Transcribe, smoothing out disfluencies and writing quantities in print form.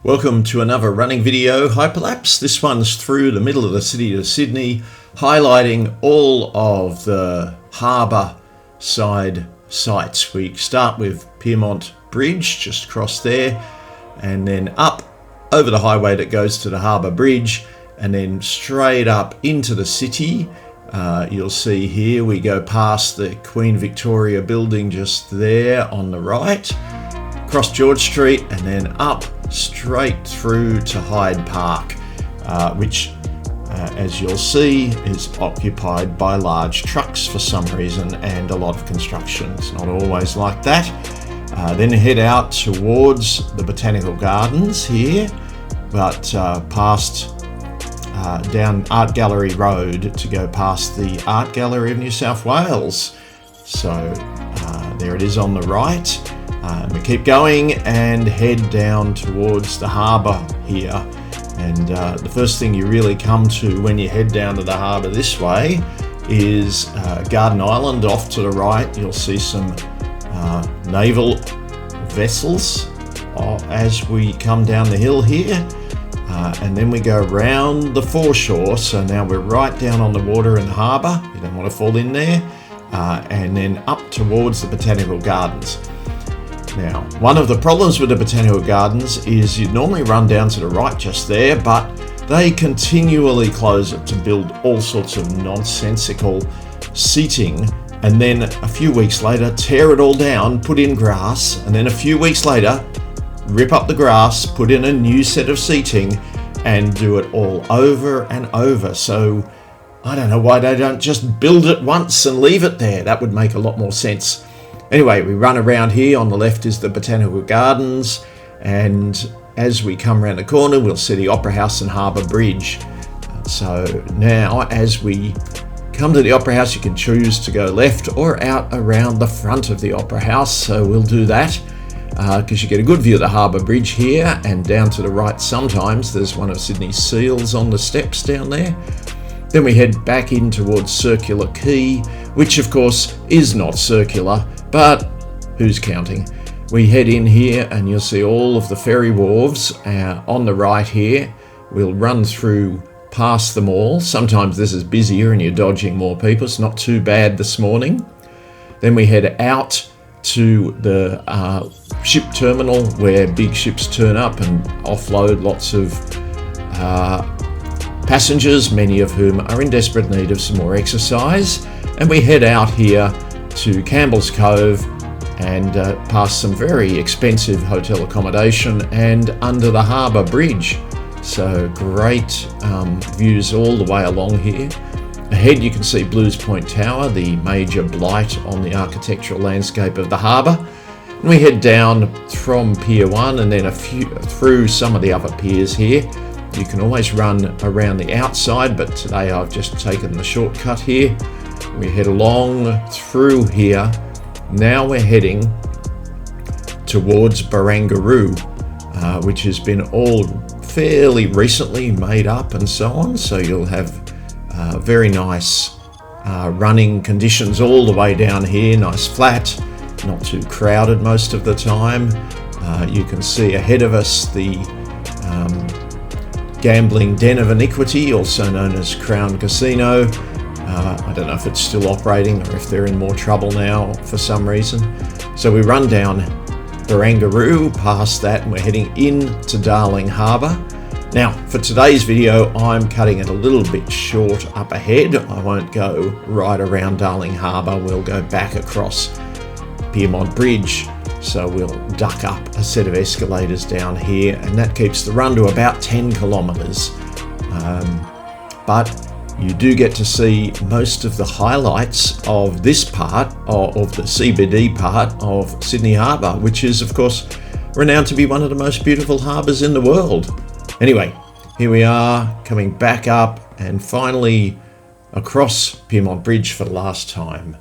Welcome to another running video, Hyperlapse. This one's through the middle of the city of Sydney, highlighting all of the harbour side sites. We start with Pyrmont Bridge, just across there, and then up over the highway that goes to the Harbour Bridge, and then straight up into the city. You'll see here we go past the Queen Victoria building just there on the right, across George Street, and then up straight through to Hyde Park, which as you'll see is occupied by large trucks for some reason and a lot of construction. It's not always like that. Then head out towards the Botanical Gardens here, but past down Art Gallery Road to go past the Art Gallery of New South Wales. So there it is on the right. We keep going and head down towards the harbour here, and the first thing you really come to when you head down to the harbour this way is Garden Island. Off to the right you'll see some naval vessels as we come down the hill here, and then we go round the foreshore, so now we're right down on the water in the harbour. You don't want to fall in there, and then up towards the Botanical Gardens. Now, one of the problems with the Botanical Gardens is you'd normally run down to the right just there, but they continually close it to build all sorts of nonsensical seating, and then a few weeks later tear it all down, put in grass, and then a few weeks later rip up the grass, put in a new set of seating, and do it all over and over. So I don't know why they don't just build it once and leave it there. That would make a lot more sense. Anyway, we run around here. On the left is the Botanical Gardens, and as we come around the corner we'll see the Opera House and Harbour Bridge. So now as we come to the Opera House, you can choose to go left or out around the front of the Opera House, so we'll do that because you get a good view of the Harbour Bridge here, and down to the right sometimes there's one of Sydney's seals on the steps down there. Then we head back in towards Circular Quay, which of course is not circular, but who's counting? We head in here and you'll see all of the ferry wharves on the right here. We'll run through past them all. Sometimes this is busier and you're dodging more people. It's not too bad this morning. Then we head out to the ship terminal where big ships turn up and offload lots of passengers, many of whom are in desperate need of some more exercise. And we head out here to Campbell's Cove and past some very expensive hotel accommodation and under the Harbour Bridge. So great views all the way along here. Ahead you can see Blues Point Tower, the major blight on the architectural landscape of the harbour. And we head down from Pier 1 and then through some of the other piers here. You can always run around the outside, but today I've just taken the shortcut here. We head along through here. Now we're heading towards Barangaroo, which has been all fairly recently made up and so on. So you'll have very nice running conditions all the way down here. Nice flat, not too crowded most of the time. You can see ahead of us the gambling den of iniquity, also known as Crown Casino. I don't know if it's still operating or if they're in more trouble now for some reason. So we run down Barangaroo past that and we're heading into Darling Harbour. Now for today's video I'm cutting it a little bit short up ahead. I won't go right around Darling Harbour, we'll go back across Pyrmont Bridge. So we'll duck up a set of escalators down here, and that keeps the run to about 10 kilometres. But you do get to see most of the highlights of this part of the CBD part of Sydney Harbour, which is of course renowned to be one of the most beautiful harbours in the world. Anyway, here we are coming back up and finally across Pyrmont Bridge for the last time.